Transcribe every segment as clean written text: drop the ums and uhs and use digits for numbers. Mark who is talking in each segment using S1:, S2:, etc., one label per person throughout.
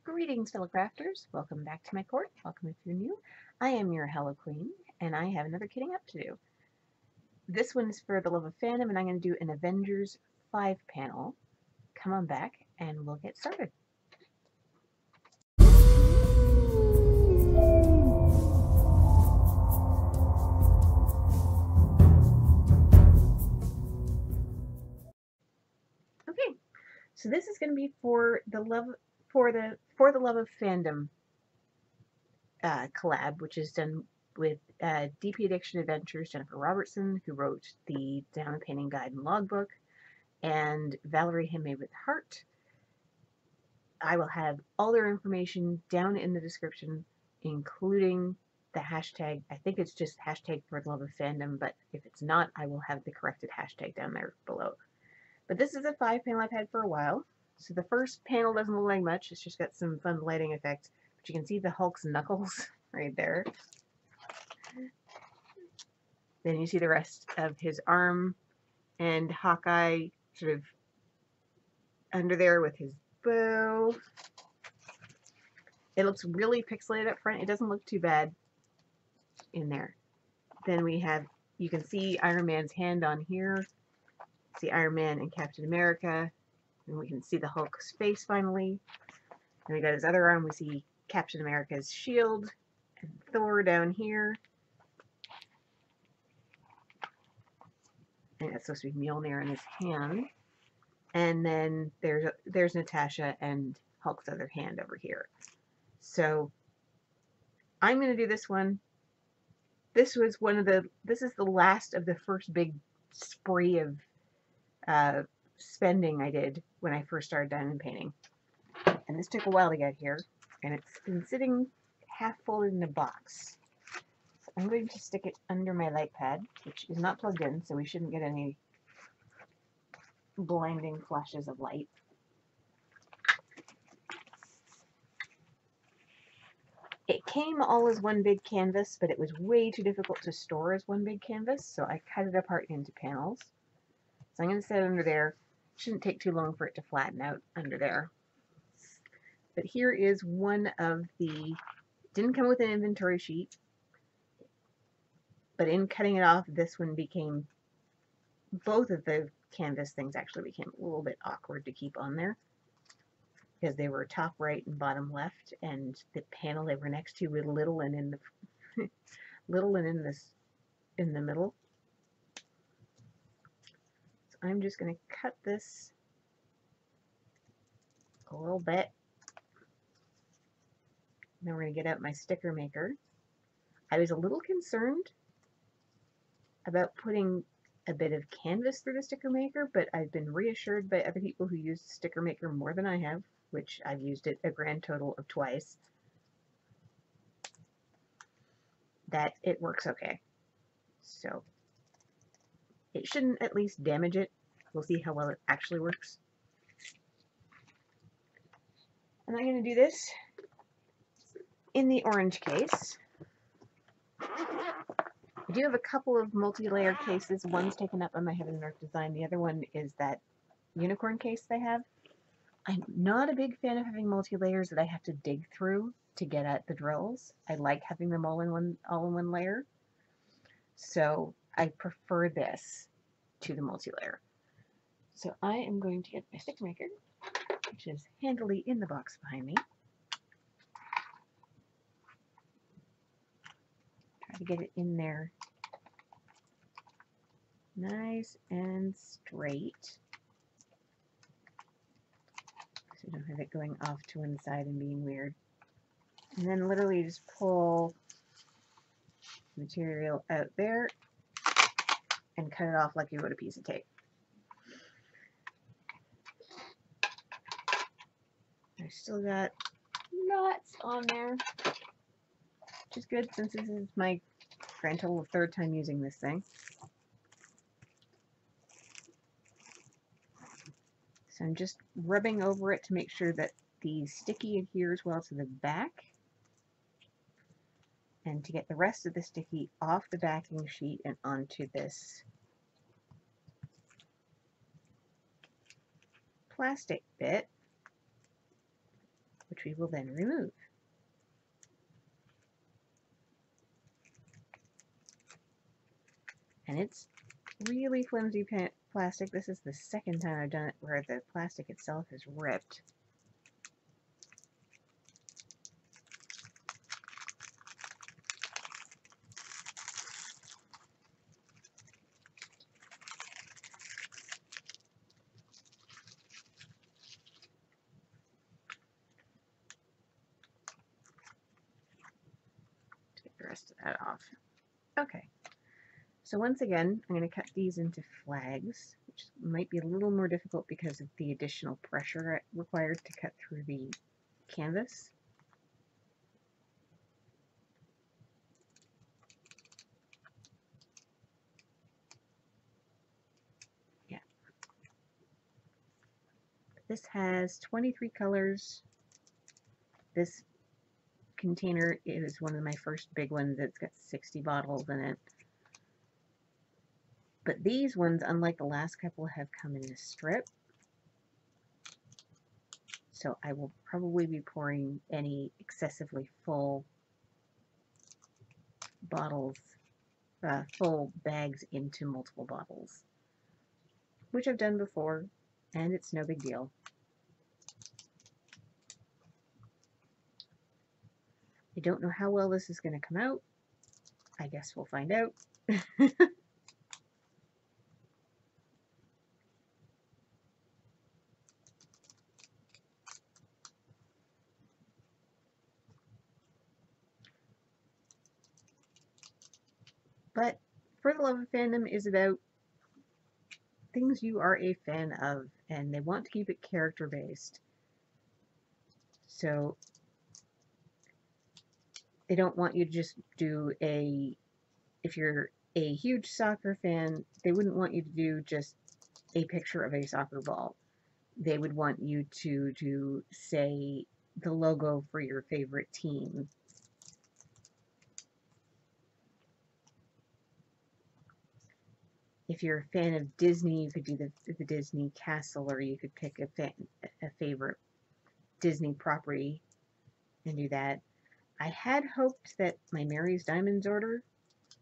S1: Greetings, fellow crafters. Welcome back to my court. Welcome if you're new. I am your Hello Queen, and I have another kitting up to do. This one is for the love of fandom, and I'm going to do an Avengers 5 panel. Come on back, and we'll get started. Okay, so this is going to be for the love of fandom collab, which is done with DP Addiction Adventures, Jennifer Robertson, who wrote the Dunham painting guide and logbook, and Valarie Handmade with Heart. I will have all their information down in the description, including the hashtag. I think it's just hashtag for the love of fandom, but if it's not, I will have the corrected hashtag down there below. But this is a 5 panel I've had for a while. So the first panel doesn't look like much. It's just got some fun lighting effects. But you can see the Hulk's knuckles right there. Then you see the rest of his arm and Hawkeye sort of under there with his bow. It looks really pixelated up front. It doesn't look too bad in there. Then we have, you can see Iron Man's hand on here. See Iron Man and Captain America. And we can see the Hulk's face finally. And we got his other arm. We see Captain America's shield and Thor down here. And that's supposed to be Mjolnir in his hand. And then there's Natasha and Hulk's other hand over here. So I'm going to do this one. This is the last of the first big spree of spending I did when I first started diamond painting. And this took a while to get here, and it's been sitting half folded in a box. So I'm going to stick it under my light pad, which is not plugged in, so we shouldn't get any blinding flashes of light. It came all as one big canvas, but it was way too difficult to store as one big canvas, so I cut it apart into panels. So I'm going to set it under there. Shouldn't take too long for it to flatten out under there. But here is one of the, didn't come with an inventory sheet, but in cutting it off, this one became, both of the canvas things actually became a little bit awkward to keep on there, because they were top right and bottom left, and the panel they were next to with little and in the little and in the middle. So I'm just going to cut this a little bit. Now we're going to get out my sticker maker. I was a little concerned about putting a bit of canvas through the sticker maker, but I've been reassured by other people who use the sticker maker more than I have, which I've used it a grand total of twice, that it works okay. So it shouldn't at least damage it. We'll see how well it actually works. And I'm going to do this in the orange case. I do have a couple of multi-layer cases. One's taken up on my Heaven and Earth design. The other one is that unicorn case they have. I'm not a big fan of having multi-layers that I have to dig through to get at the drills. I like having them all in one layer. So I prefer this to the multi-layer. So I am going to get my sticker maker, which is handily in the box behind me. Try to get it in there nice and straight, so you don't have it going off to one side and being weird. And then literally just pull material out there and cut it off like you would a piece of tape. I still got lots on there, which is good since this is my grand total of third time using this thing. So I'm just rubbing over it to make sure that the sticky adheres well to the back, and to get the rest of the sticky off the backing sheet and onto this plastic bit, which we will then remove. And it's really flimsy plastic. This is the second time I've done it where the plastic itself is ripped. Take the rest of that off. Okay. So once again, I'm going to cut these into flags, which might be a little more difficult because of the additional pressure required to cut through the canvas. Yeah. This has 23 colors. This container is one of my first big ones. It's got 60 bottles in it. But these ones, unlike the last couple, have come in a strip. So I will probably be pouring any excessively full bottles, full bags into multiple bottles, which I've done before, and it's no big deal. I don't know how well this is going to come out. I guess we'll find out. But For the Love of Fandom is about things you are a fan of, and they want to keep it character based. So they don't want you to just do if you're a huge soccer fan, they wouldn't want you to do just a picture of a soccer ball. They would want you to do, say, the logo for your favorite team. If you're a fan of Disney, you could do the Disney castle, or you could pick a favorite Disney property and do that. I had hoped that my Mary's Diamonds order,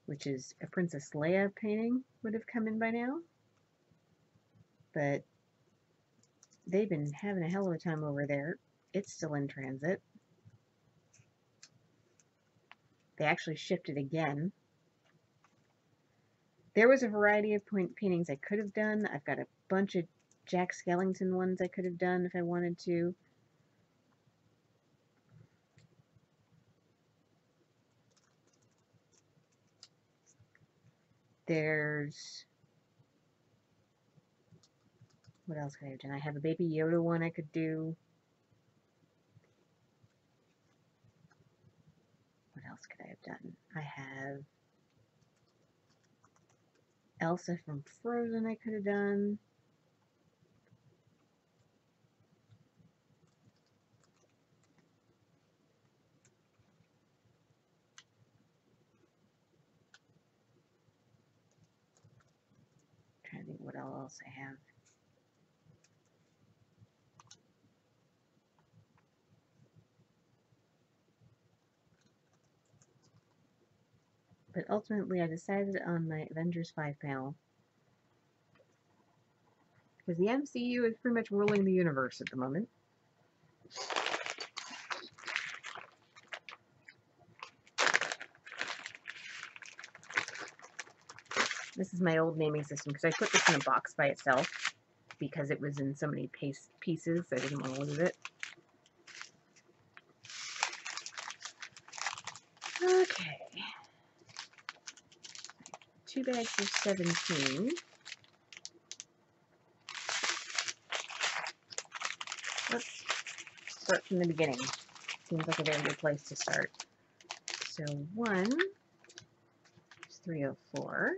S1: which is a Princess Leia painting, would have come in by now. But they've been having a hell of a time over there. It's still in transit. They actually shipped it again. There was a variety of paintings I could have done. I've got a bunch of Jack Skellington ones I could have done if I wanted to. There's... what else could I have done? I have a Baby Yoda one I could do. What else could I have done? I have Elsa from Frozen I could have done. I'm trying to think what else I have. But ultimately I decided on my Avengers 5 panel. Because the MCU is pretty much ruling the universe at the moment. This is my old naming system, because I put this in a box by itself because it was in so many pieces, I didn't want to lose it. Okay. 2 bags of 17. Let's start from the beginning. Seems like a very good place to start. So 1 is 304.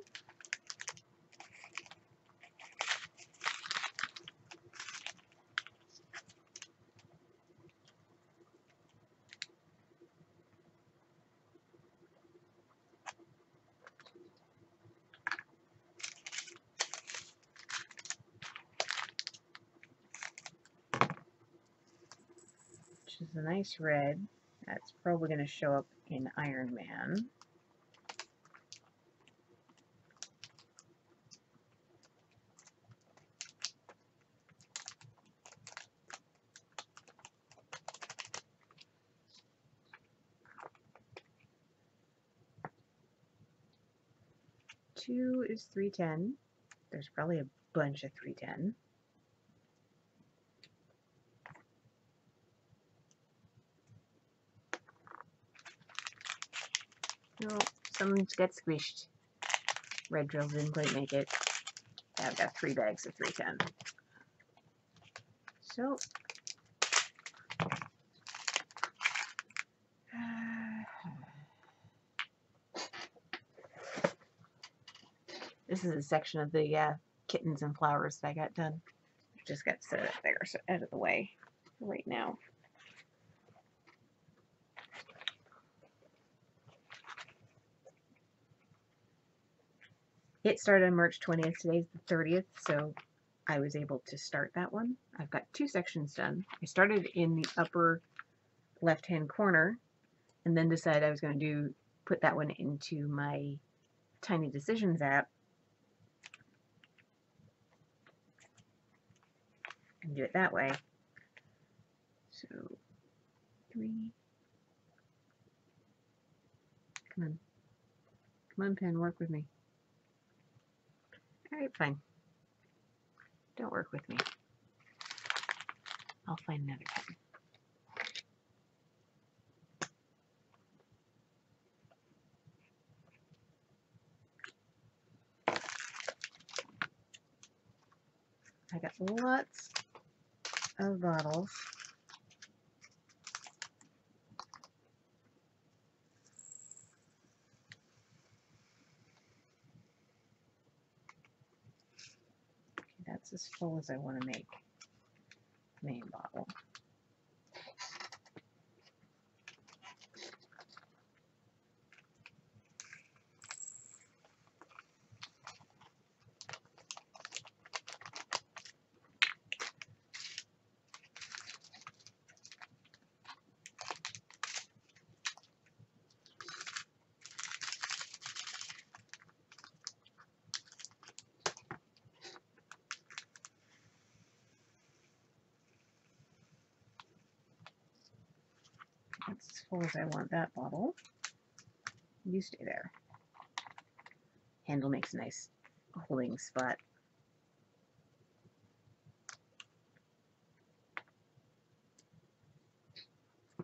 S1: which is a nice red. That's probably going to show up in Iron Man. Two is 310. There's probably a bunch of 310. No, some got squished. Red drills didn't quite make it. I've got 3 bags of 310. So, this is a section of the kittens and flowers that I got done. Just got set up there, so out of the way right now. It started on March 20th. Today's the 30th, so I was able to start that one. I've got 2 sections done. I started in the upper left-hand corner and then decided I was going to put that one into my Tiny Decisions app and do it that way. So 3. Come on, pen, work with me. Alright, fine. Don't work with me. I'll find another pen. I got lots of bottles. That's as full as I want to make main bottle. That's as full as I want that bottle. You stay there. Handle makes a nice holding spot.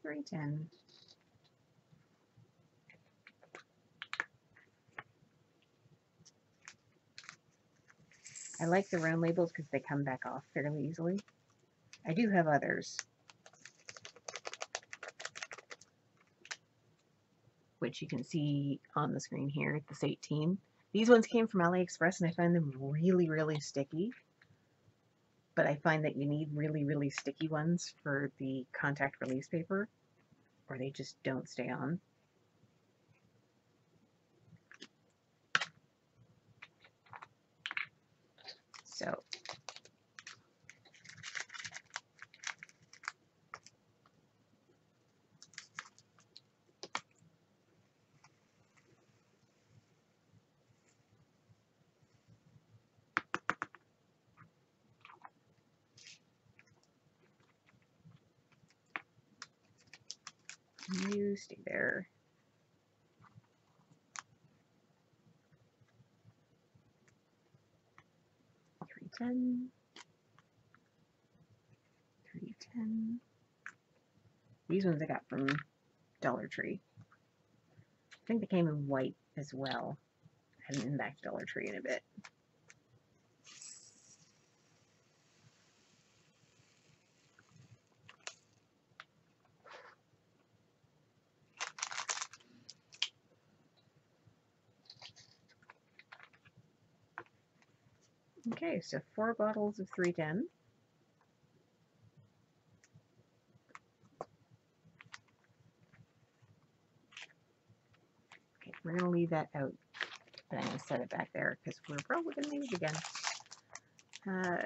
S1: $3.10. I like the round labels because they come back off fairly easily. I do have others, which you can see on the screen here, this 18. These ones came from AliExpress and I find them really, really sticky. But I find that you need really, really sticky ones for the contact release paper, or they just don't stay on. So you stay there. $3.10. $3.10. These ones I got from Dollar Tree. I think they came in white as well. I haven't been back to Dollar Tree in a bit. Okay, so 4 bottles of 310. Okay, we're going to leave that out, but I'm going to set it back there because we're probably going to need it again.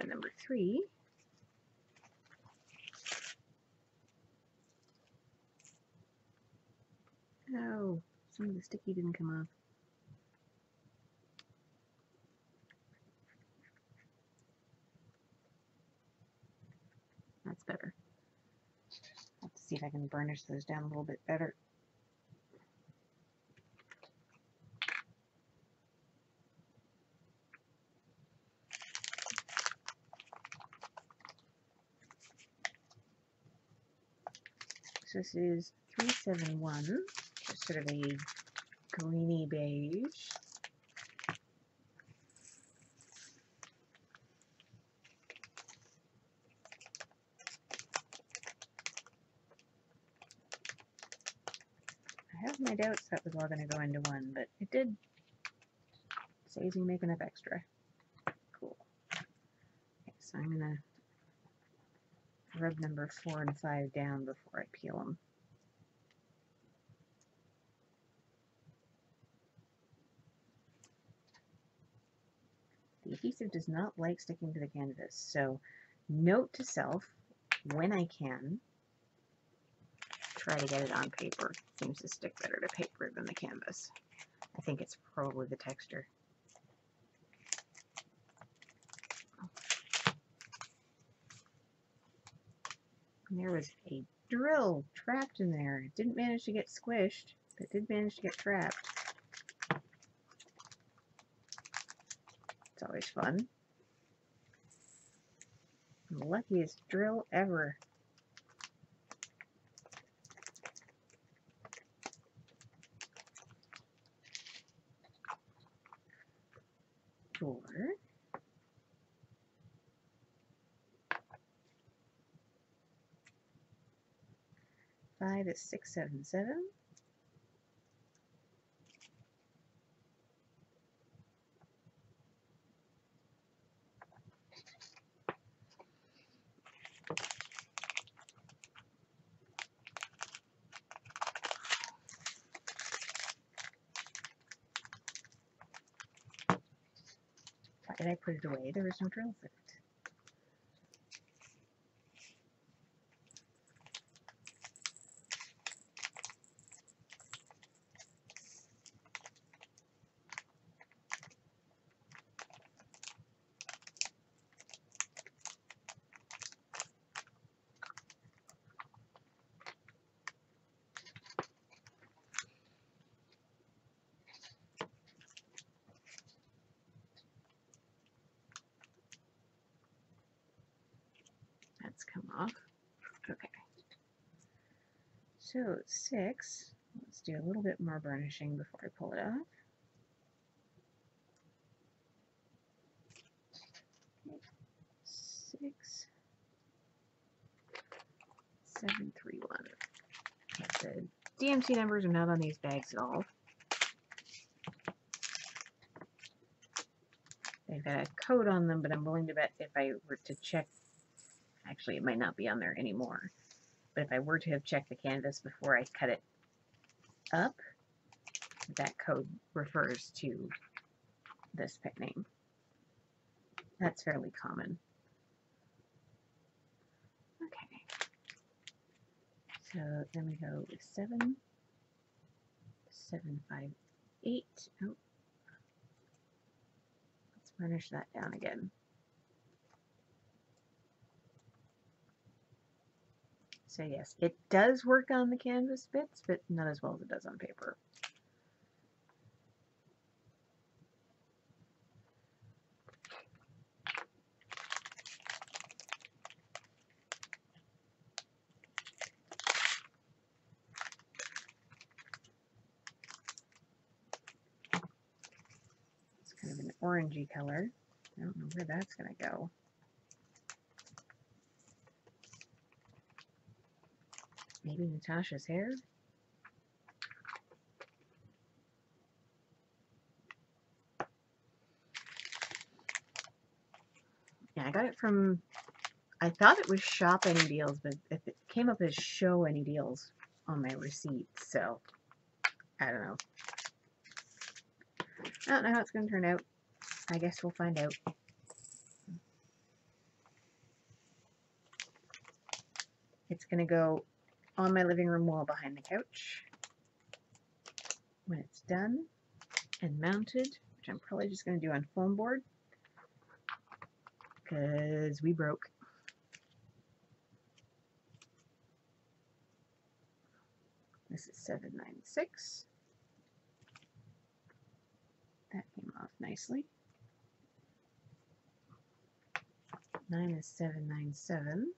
S1: Number 3. Some of the sticky didn't come off. That's better. I'll have to see if I can burnish those down a little bit better. So this is 371, just sort of a greeny beige. I have my doubts that was all going to go into one, but it did. Saves you make enough extra. Cool. Okay, so I'm going to rub number 4 and 5 down before I peel them. The adhesive does not like sticking to the canvas, so note to self, when I can, try to get it on paper. It seems to stick better to paper than the canvas. I think it's probably the texture. And there was a drill trapped in there. It didn't manage to get squished, but it did manage to get trapped. It's always fun. The luckiest drill ever. Four. 5 is 677. Why did I put it away? There was no drill for it. That's come off. Okay. So 6. Let's do a little bit more burnishing before I pull it off. Okay. 6, 7, 3, 1. The DMC numbers are not on these bags at all. They've got a code on them, but I'm willing to bet if I were to check, actually it might not be on there anymore, but if I were to have checked the canvas before I cut it up, that code refers to this pet name. That's fairly common. Okay. So then we go with 7, 7, 5, 8. Oh. Let's burnish that down again. So yes, it does work on the canvas bits, but not as well as it does on paper. It's kind of an orangey color. I don't know where that's going to go. Maybe Natasha's hair? Yeah, I got it from, I thought it was Shop Any Deals, but it came up as Show Any Deals on my receipt, so I don't know. I don't know how it's going to turn out. I guess we'll find out. It's going to go on my living room wall behind the couch. when it's done and mounted, which I'm probably just going to do on foam board because we broke. This is 796. That came off nicely. 9 is 797.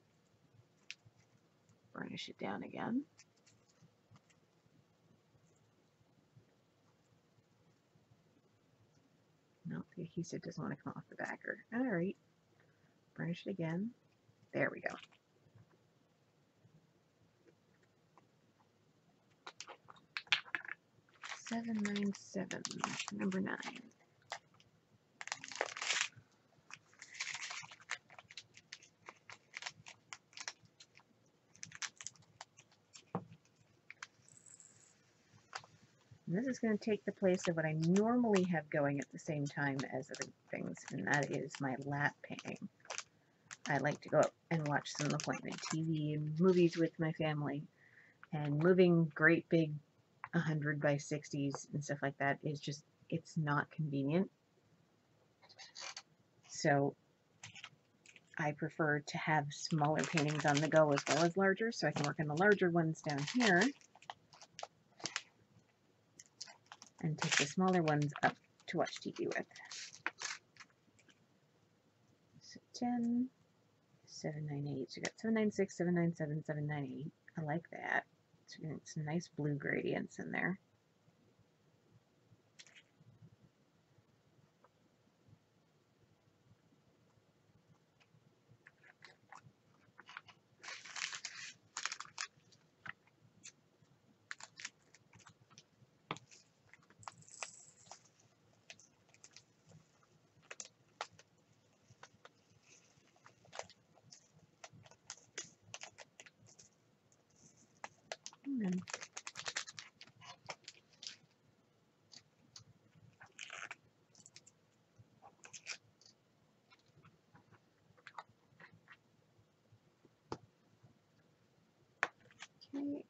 S1: Burnish it down again. No, the adhesive doesn't want to come off the backer. Alright. Burnish it again. There we go. $797, number 9. And this is going to take the place of what I normally have going at the same time as other things, and that is my lap painting. I like to go up and watch some appointment TV and movies with my family, and moving great big 100 by 60s and stuff like that is just, it's not convenient. So I prefer to have smaller paintings on the go as well as larger, so I can work on the larger ones down here and take the smaller ones up to watch TV with. So 10, 798. So you got 796, 797, 798. I like that. So we're getting some nice blue gradients in there. And okay.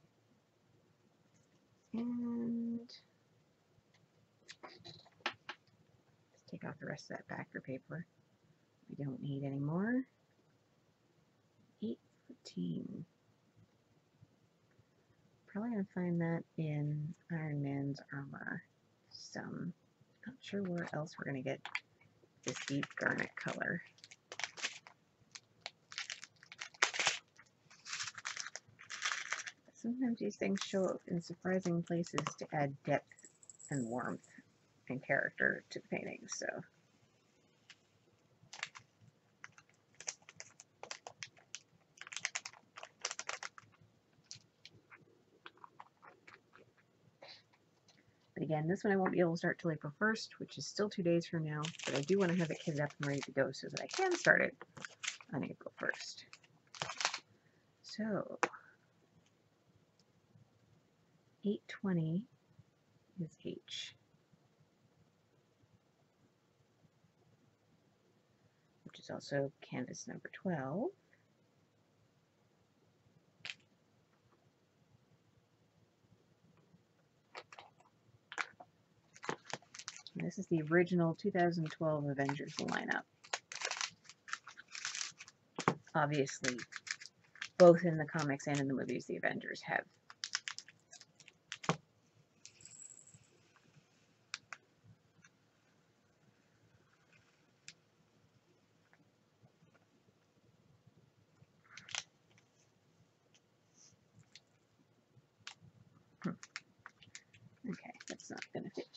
S1: And let's take off the rest of that backer paper. We don't need any more. 814. Probably gonna find that in Iron Man's armor. Some. Not sure where else we're gonna get this deep garnet color. Sometimes these things show up in surprising places to add depth and warmth and character to the painting, so. But again, this one I won't be able to start till April 1st, which is still 2 days from now, but I do want to have it kitted up and ready to go so that I can start it on April 1st. So, 820 is H, which is also canvas number 12. And this is the original 2012 Avengers lineup. Obviously, both in the comics and in the movies, the Avengers have okay, that's not going to fit.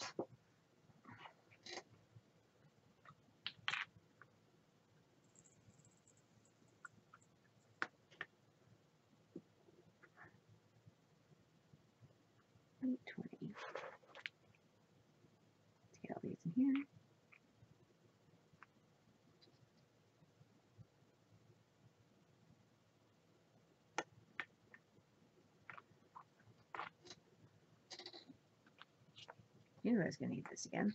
S1: $820. Let's get all these in here. Knew I was going to need this again.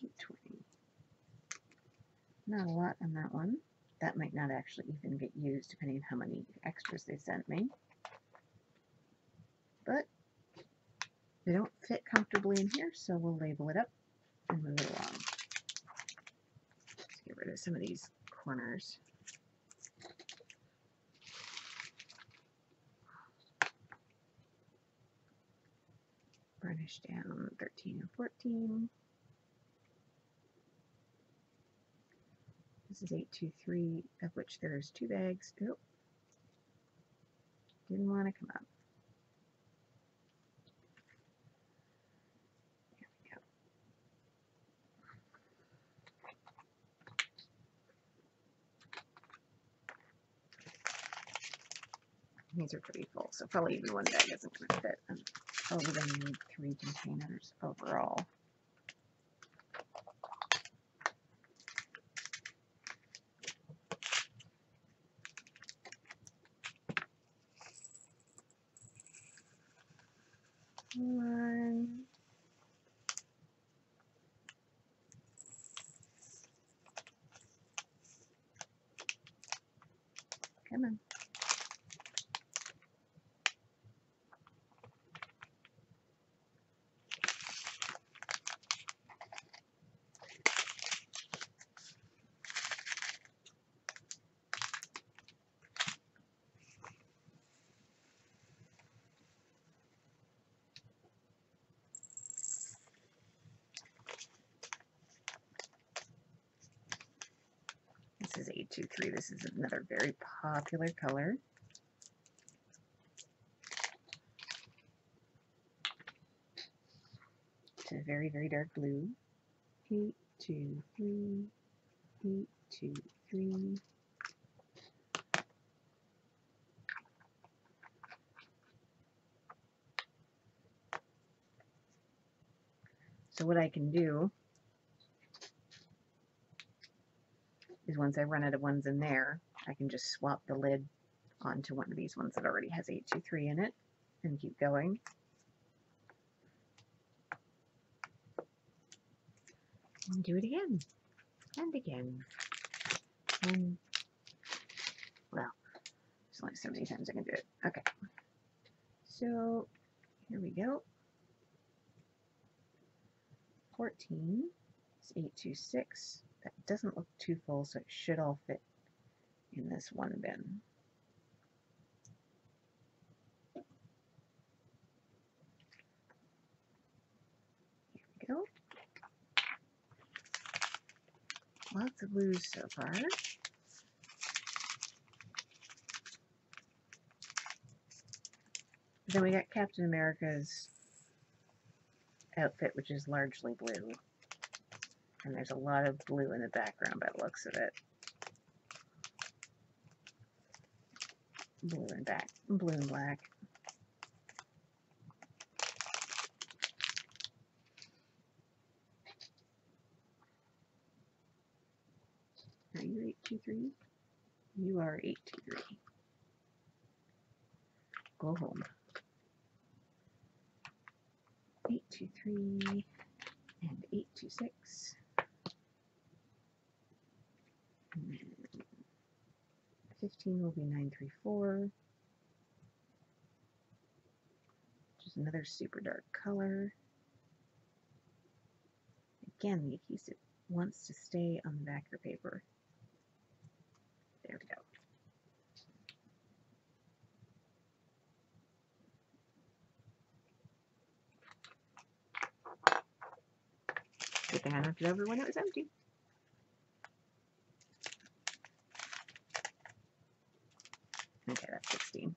S1: $820. Not a lot on that one. that might not actually even get used depending on how many extras they sent me. But they don't fit comfortably in here, so we'll label it up and move it along. Let's get rid of some of these corners. Burnish down 13 and 14. This is 823, of which there's 2 bags. Oh, didn't want to come up. There we go. These are pretty full, so probably even one bag isn't going to fit. And probably going to need 3 containers overall. One. Come on. This is 823. This is another very popular color. It's a very, very dark blue. 823, 823. So what I can do is once I run out of ones in there, I can just swap the lid onto one of these ones that already has 823 in it and keep going. And do it again. And again. And, well, there's only so many times I can do it. Okay. So, here we go. 14 is 826. That doesn't look too full, so it should all fit in this one bin. Here we go. Lots of blues so far. Then we got Captain America's outfit, which is largely blue. And there's a lot of blue in the background by the looks of it. Blue and black. Are you 823? You are 823. Go home. 823 and 826. And 15 will be 934. Which is another super dark color. Again, the adhesive wants to stay on the back of the paper. There we go. Good thing I knocked it over when it was empty. Okay, that's 16.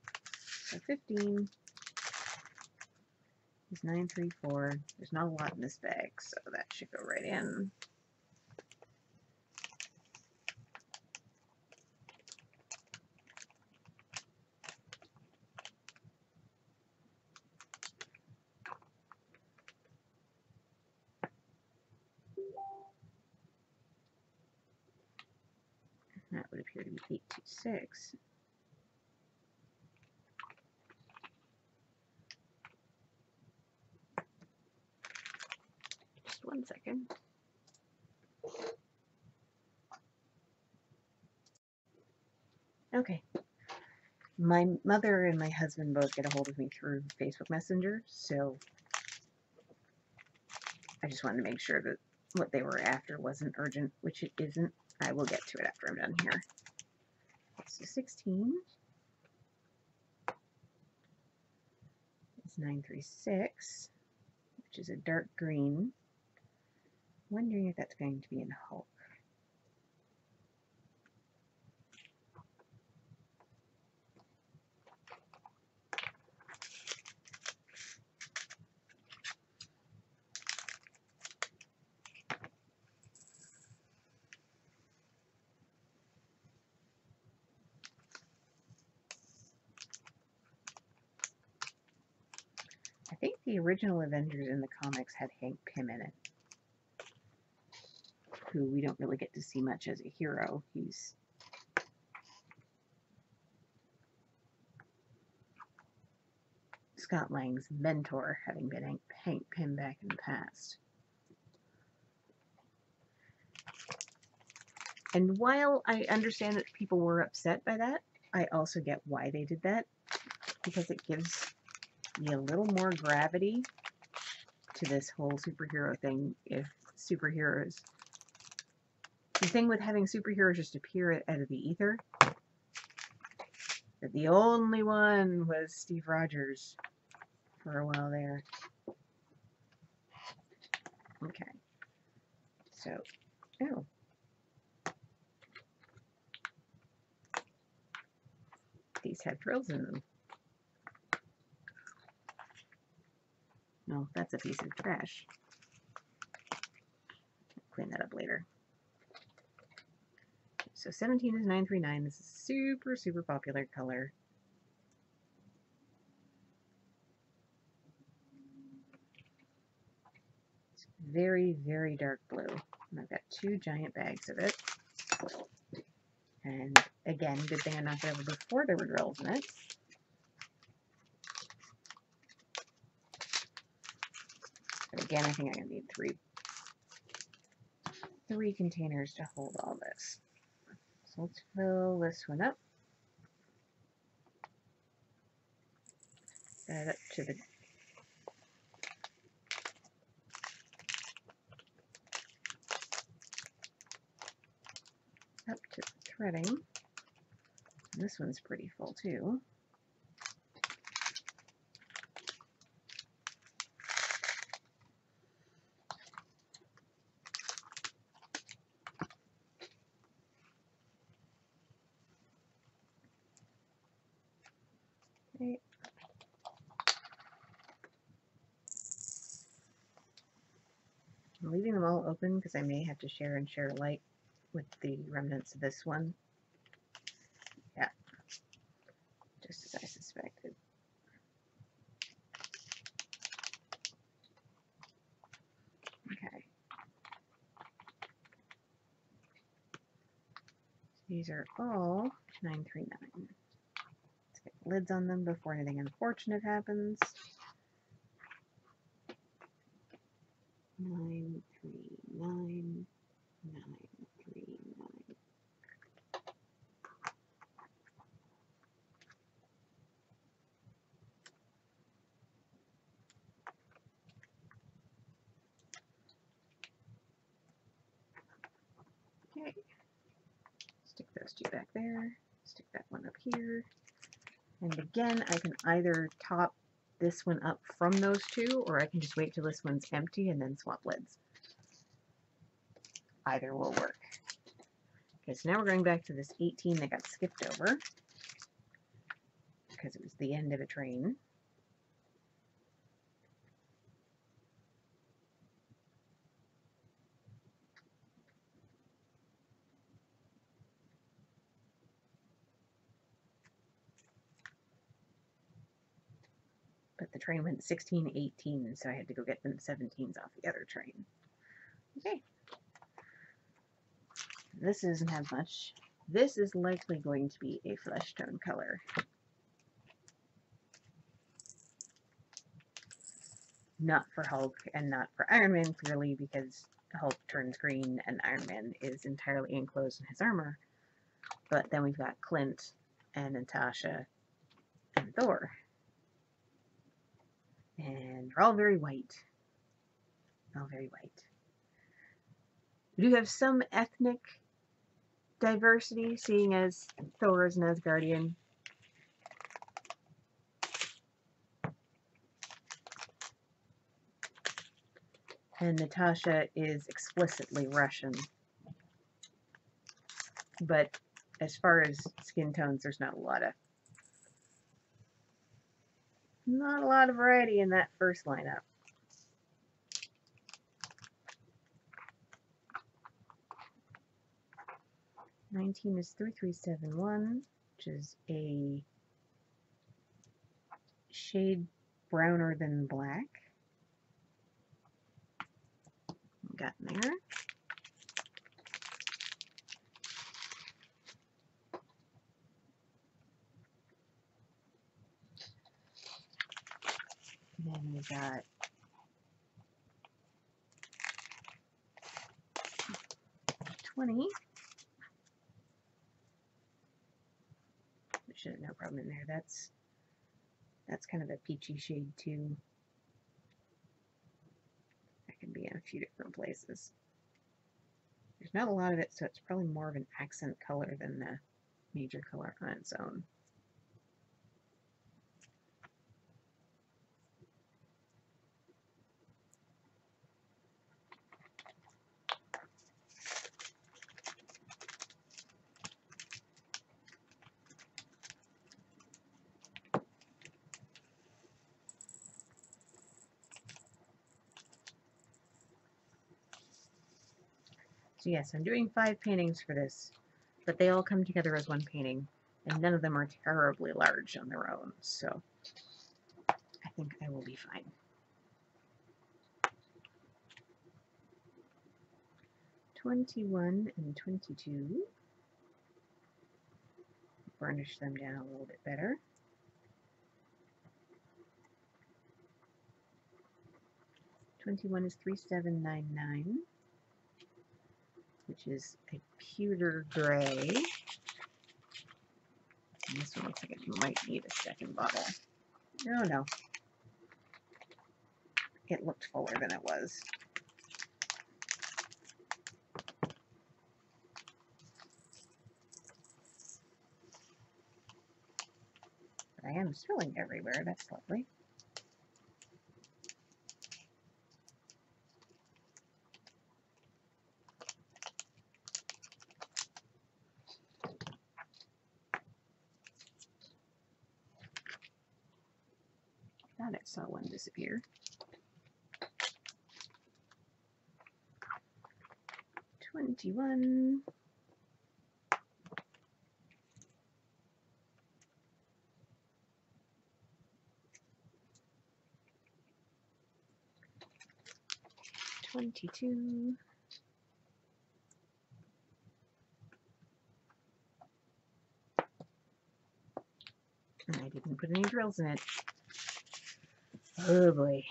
S1: So 15 is 934. There's not a lot in this bag, so that should go right in. That would appear to be 826. Just 1 second. Okay. My mother and my husband both get a hold of me through Facebook Messenger, so I just wanted to make sure that what they were after wasn't urgent, which it isn't. I will get to it after I'm done here. So 16 is 936, which is a dark green. Wondering if that's going to be in Hulk. I think the original Avengers in the comics had Hank Pym in it, who we don't really get to see much as a hero. He's Scott Lang's mentor, having been Hank Pym back in the past. And while I understand that people were upset by that, I also get why they did that, because it gives you a little more gravity to this whole superhero thing. If superheroes, the thing with having superheroes just appear out of the ether, that the only one was Steve Rogers for a while there. Okay, so, oh. These have drills in them. No, that's a piece of trash. Clean that up later. So 17 is 939. This is super, super popular color. It's very, very dark blue. And I've got 2 giant bags of it. And again, good thing I knocked it over before there were drills in it. But again, I think I'm going to need three containers to hold all this. So let's fill this one up. Add it to the threading. And this one's pretty full too. Okay. I'm leaving them all open because I may have to share and share light with the remnants of this one. Yeah, just as I suspected. Okay. These are all 939. Let's get lids on them before anything unfortunate happens. 939, 939. Okay. Stick those 2 back there. Stick that one up here. And again, I can either top this one up from those 2, or I can just wait till this one's empty and then swap lids. Either will work. Okay, so now we're going back to this 18 that got skipped over because it was the end of a train. But the train went 16, 18, so I had to go get them 17s off the other train. Okay. This doesn't have much. This is likely going to be a flesh tone color. Not for Hulk and not for Iron Man, clearly, because Hulk turns green and Iron Man is entirely enclosed in his armor. But then we've got Clint and Natasha and Thor. And they're all very white. All very white. We do have some ethnic diversity, seeing as Thor is an Asgardian. And Natasha is explicitly Russian. But as far as skin tones, there's not a lot of variety in that first lineup. '19 is 3371, which is a shade browner than black. Got there. Then we got '20, which is no problem in there. That's kind of a peachy shade too. That can be in a few different places. There's not a lot of it, so it's probably more of an accent color than the major color on its own. So yes, I'm doing 5 paintings for this, but they all come together as one painting, and none of them are terribly large on their own, so I think I will be fine. '21 and '22. Burnish them down a little bit better. '21 is 3799, which is a pewter gray. And this one looks like it might need a second bottle. Oh no. It looked fuller than it was. But I am spilling everywhere, that's lovely. Thought I saw one disappear. 21. '22. And I didn't put any drills in it. Oh boy.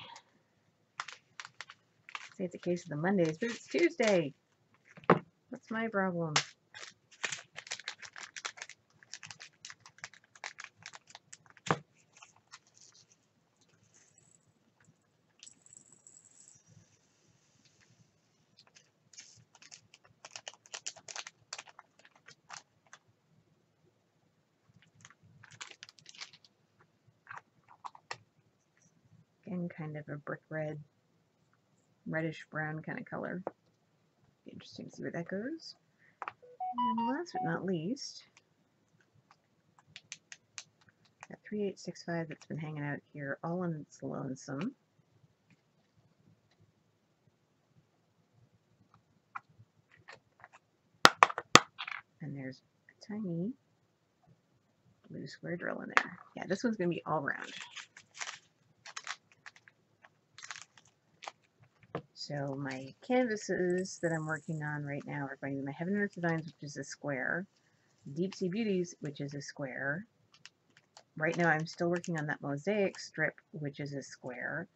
S1: Say it's a case of the Mondays, but it's Tuesday. What's my problem? Again, kind of a brick red, reddish brown kind of color. Be interesting to see where that goes. And last but not least, got 3865 that's been hanging out here all on its lonesome. And there's a tiny blue square drill in there. Yeah, this one's going to be all round. So my canvases that I'm working on right now are going to be my Heaven and Earth Designs, which is a square, Deep Sea Beauties, which is a square. Right now I'm still working on that mosaic strip, which is a square.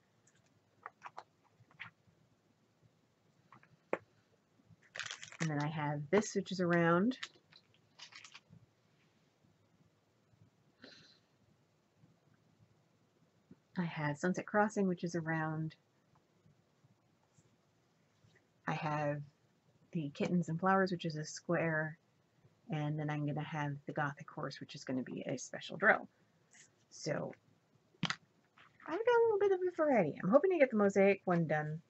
S1: And then I have this, which is a round. I have Sunset Crossing, which is around. I have the Kittens and Flowers, which is a square, and then I'm going to have the Gothic Horse, which is going to be a special drill. So I've got a little bit of a variety. I'm hoping to get the mosaic one done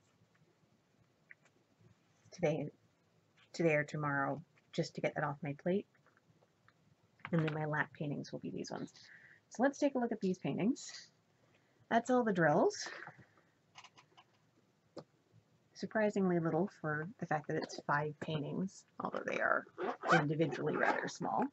S1: today or tomorrow, just to get that off my plate. And then my lap paintings will be these ones. So let's take a look at these paintings. That's all the drills. Surprisingly little for the fact that it's 5 paintings, although they are individually rather small.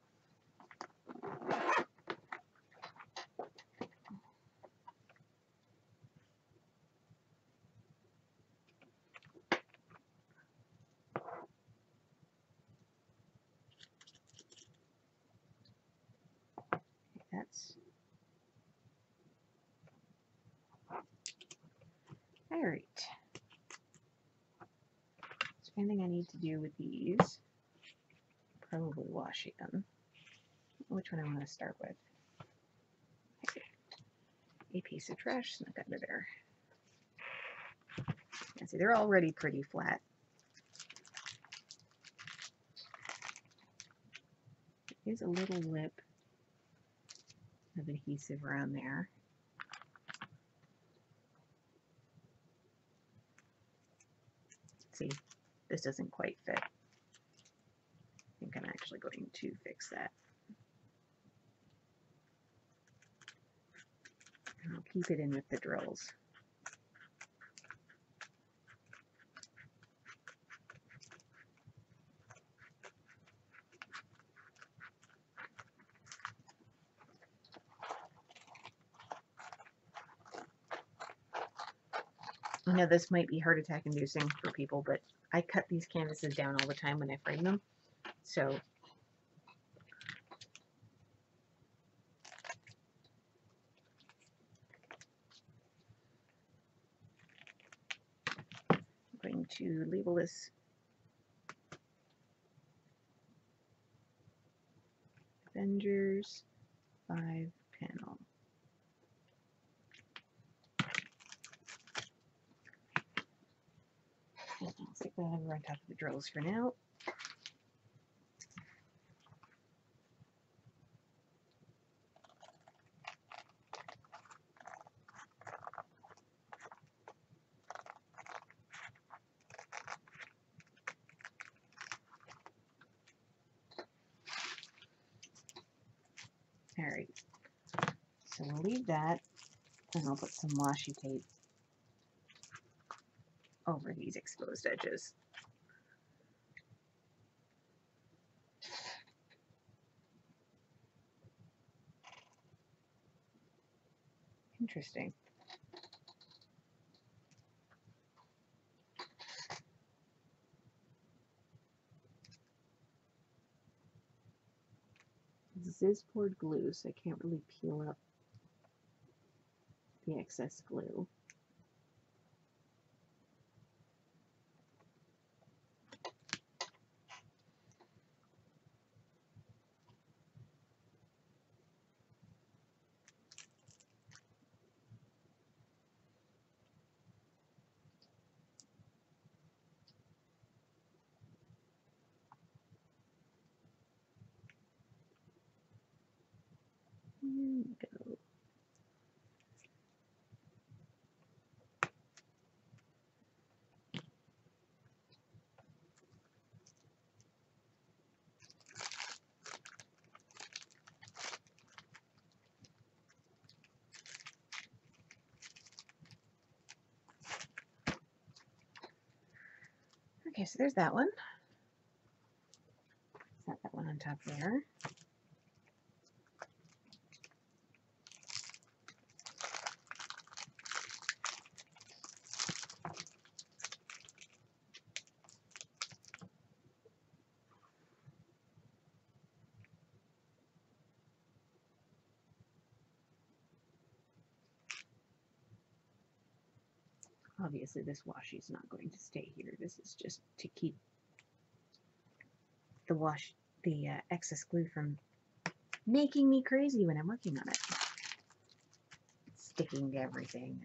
S1: That's all right. So anything I need to do with these, probably washing them. Which one I want to start with? Okay. A piece of trash snuck under there. Yeah, see, they're already pretty flat. There's a little lip of adhesive around there. See, this doesn't quite fit. I think I'm actually going to fix that. And I'll keep it in with the drills. I know this might be heart attack inducing for people, but I cut these canvases down all the time when I frame them. So I'm going to label this Avengers 5-panel. I'll stick that over on top of the drills for now. All right, so we'll leave that, and I'll put some washi tape over these exposed edges. Interesting. This is poured glue, so I can't really peel up the excess glue. There we go. Okay, so there's that one. Set that one on top there. Obviously this washi is not going to stay here. This is just to keep the excess glue from making me crazy when I'm working on it. sticking to everything.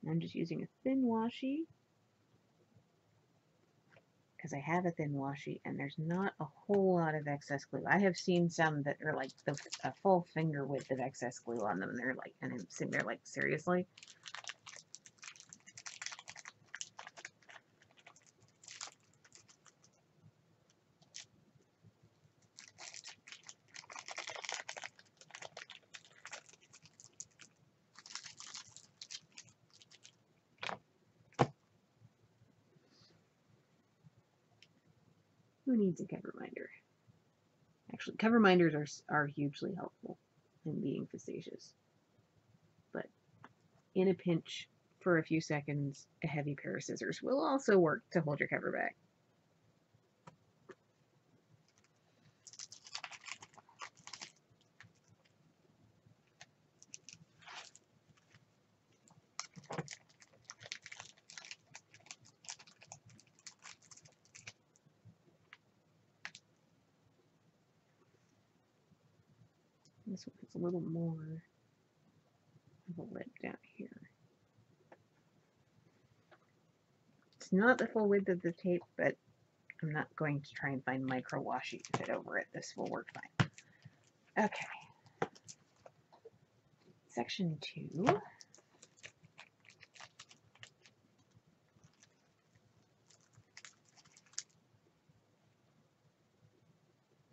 S1: I'm just using a thin washi because I have a thin washi and there's not a whole lot of excess glue. I have seen some that are like a full finger width of excess glue on them, and they're like, and I'm sitting there like, seriously? Who needs a cover minder? Actually, cover minders are hugely helpful in being facetious. But in a pinch, for a few seconds, a heavy pair of scissors will also work to hold your cover back. This one has a little more of a lip down here. It's not the full width of the tape, but I'm not going to try and find micro washi to fit over it. This will work fine. Okay. Section 2.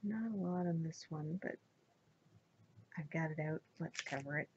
S1: Not a lot on this one, but I've got it out. Let's cover it.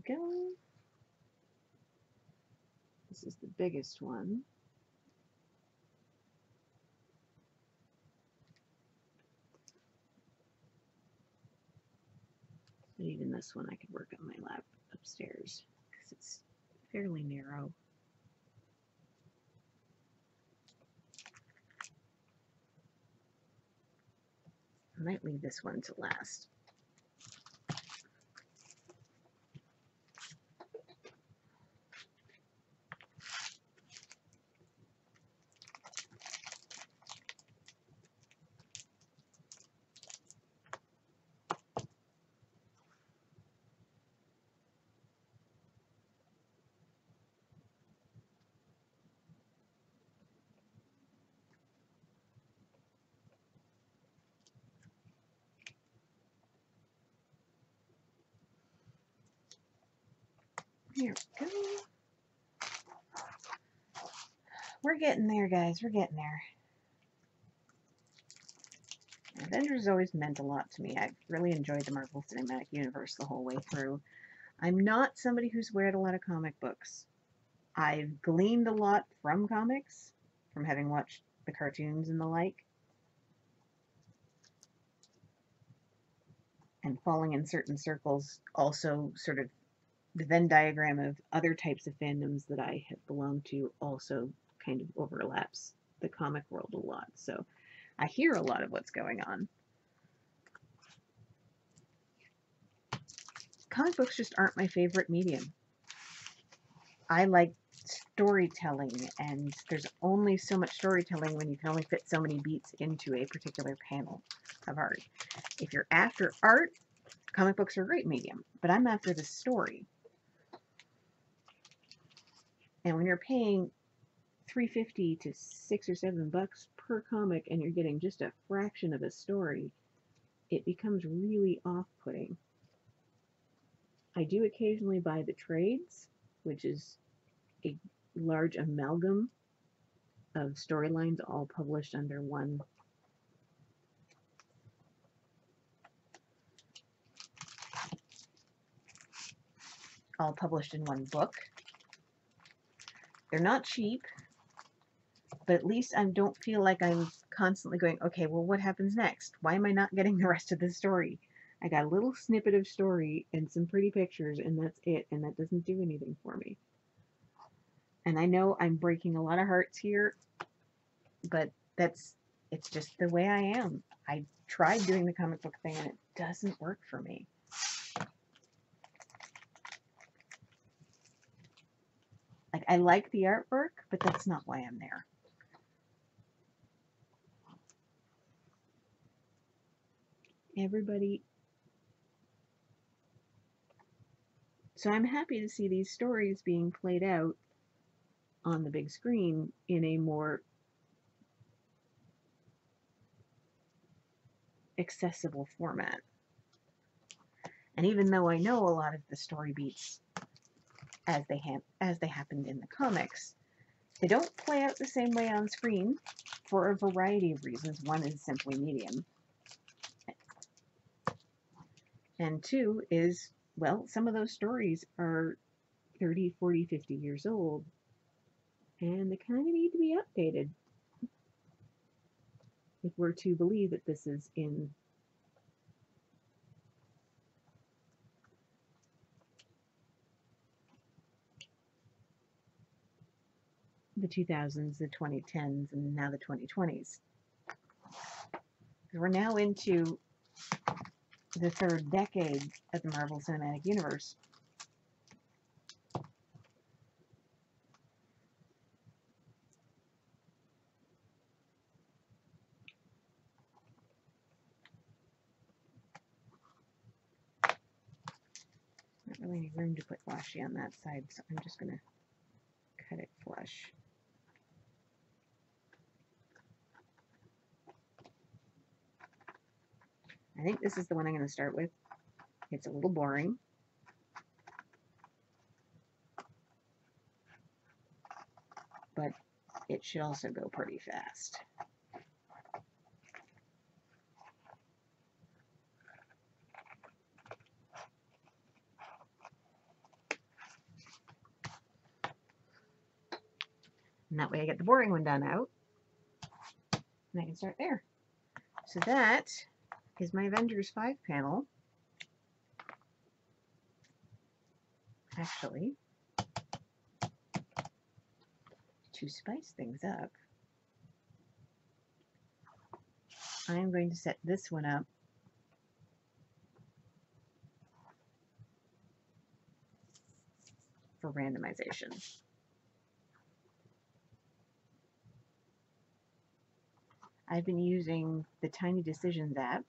S1: Go. This is the biggest one. But even this one I could work on my lap upstairs because it's fairly narrow. I might leave this one to last. Here we go. We're getting there, guys. We're getting there. Avengers has always meant a lot to me. I've really enjoyed the Marvel Cinematic Universe the whole way through. I'm not somebody who's read a lot of comic books. I've gleaned a lot from comics, from having watched the cartoons and the like, and falling in certain circles, also sort of the Venn diagram of other types of fandoms that I have belonged to also kind of overlaps the comic world a lot. So I hear a lot of what's going on. Comic books just aren't my favorite medium. I like storytelling, and there's only so much storytelling when you can only fit so many beats into a particular panel of art. If you're after art, comic books are a great medium, but I'm after the story. And when you're paying $3.50 to $6 or $7 per comic and you're getting just a fraction of a story, it becomes really off-putting. I do occasionally buy the trades, which is a large amalgam of storylines all published under one in one book. They're not cheap, but at least I don't feel like I'm constantly going, okay, well, what happens next? Why am I not getting the rest of the story? I got a little snippet of story and some pretty pictures, and that's it, and that doesn't do anything for me. And I know I'm breaking a lot of hearts here, but it's just the way I am. I tried doing the comic book thing, and it doesn't work for me. Like, I like the artwork, but that's not why I'm there. Everybody. So I'm happy to see these stories being played out on the big screen in a more accessible format. And even though I know a lot of the story beats as they happened in the comics, they don't play out the same way on screen for a variety of reasons. One is simply medium. And two is, well, some of those stories are 30, 40, 50 years old, and they kind of need to be updated if we're to believe that this is in the 2000s, the 2010s, and now the 2020s. We're now into the third decade of the Marvel Cinematic Universe. Not really any room to put washi on that side, so I'm just going to cut it flush. I think this is the one I'm going to start with. It's a little boring. But it should also go pretty fast. And that way I get the boring one done out. And I can start there. So that is my Avengers 5 panel. Actually, to spice things up, I am going to set this one up for randomization. I've been using the Tiny Decisions app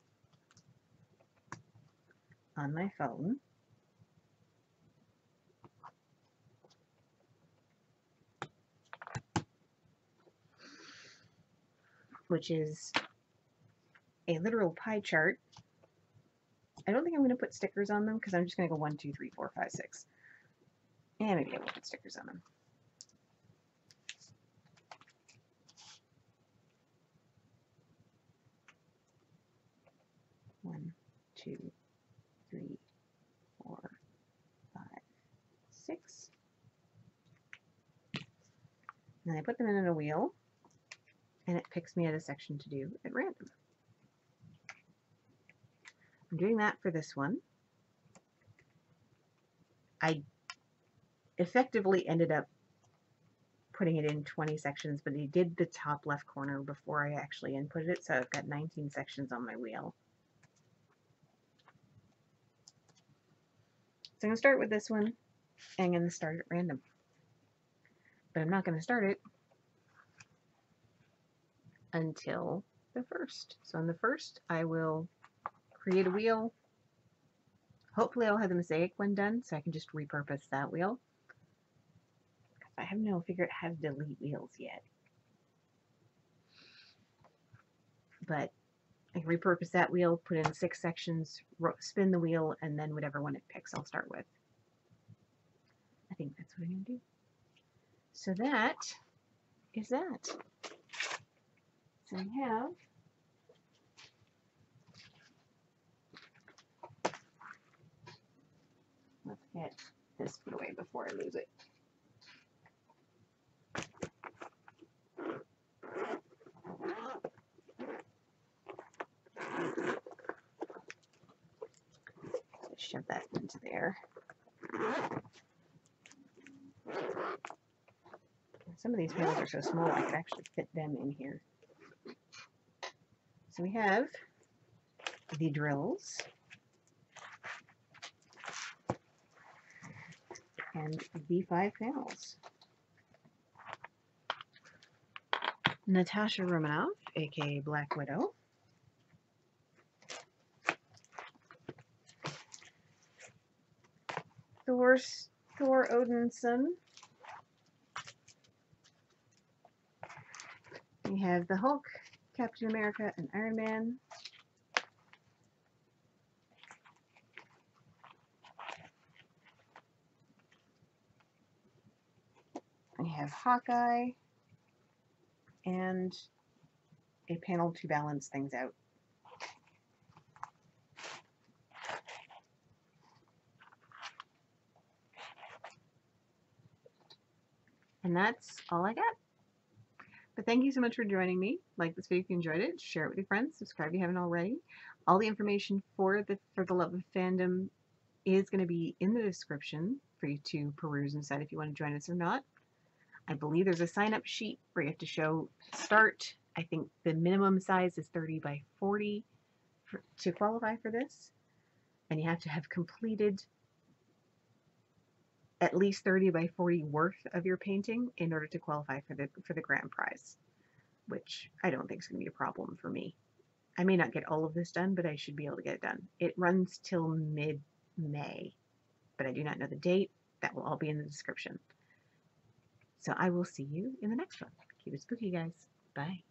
S1: on my phone. Which is a literal pie chart. I don't think I'm going to put stickers on them because I'm just going to go 1, 2, 3, 4, 5, 6. And maybe I will put stickers on them. One, 2, 3, 4, 5, 6. And I put them in a wheel, and it picks me at a section to do at random. I'm doing that for this one. I effectively ended up putting it in 20 sections, but I did the top left corner before I actually inputted it, so I've got 19 sections on my wheel. So I'm going to start with this one, and I'm going to start at random. But I'm not going to start it until the 1st. So on the 1st, I will create a wheel. Hopefully I'll have the mosaic one done, so I can just repurpose that wheel. I have no figure out how to delete wheels yet. But I can repurpose that wheel, put in 6 sections, spin the wheel, and then whatever one it picks I'll start with. I think that's what I'm going to do. So that is that. So we have let's get this put away before I lose it. Shove that into there. Some of these panels are so small I could actually fit them in here. So we have the drills and the 5 panels. Natasha Romanoff, aka Black Widow. Thor Odinson. We have the Hulk, Captain America, and Iron Man. We have Hawkeye and a panel to balance things out. And that's all I got. But thank you so much for joining me. Like this video if you enjoyed it, share it with your friends, subscribe if you haven't already. All the information for the Love of Fandom is going to be in the description for you to peruse and decide if you want to join us or not. I believe there's a sign-up sheet where you have to show start. I think the minimum size is 30 by 40 to qualify for this. And you have to have completed at least 30 by 40 worth of your painting in order to qualify for the grand prize, which I don't think is going to be a problem for me. I may not get all of this done, but I should be able to get it done. It runs till mid-May, but I do not know the date. That will all be in the description. So I will see you in the next one. Keep it spooky, guys. Bye.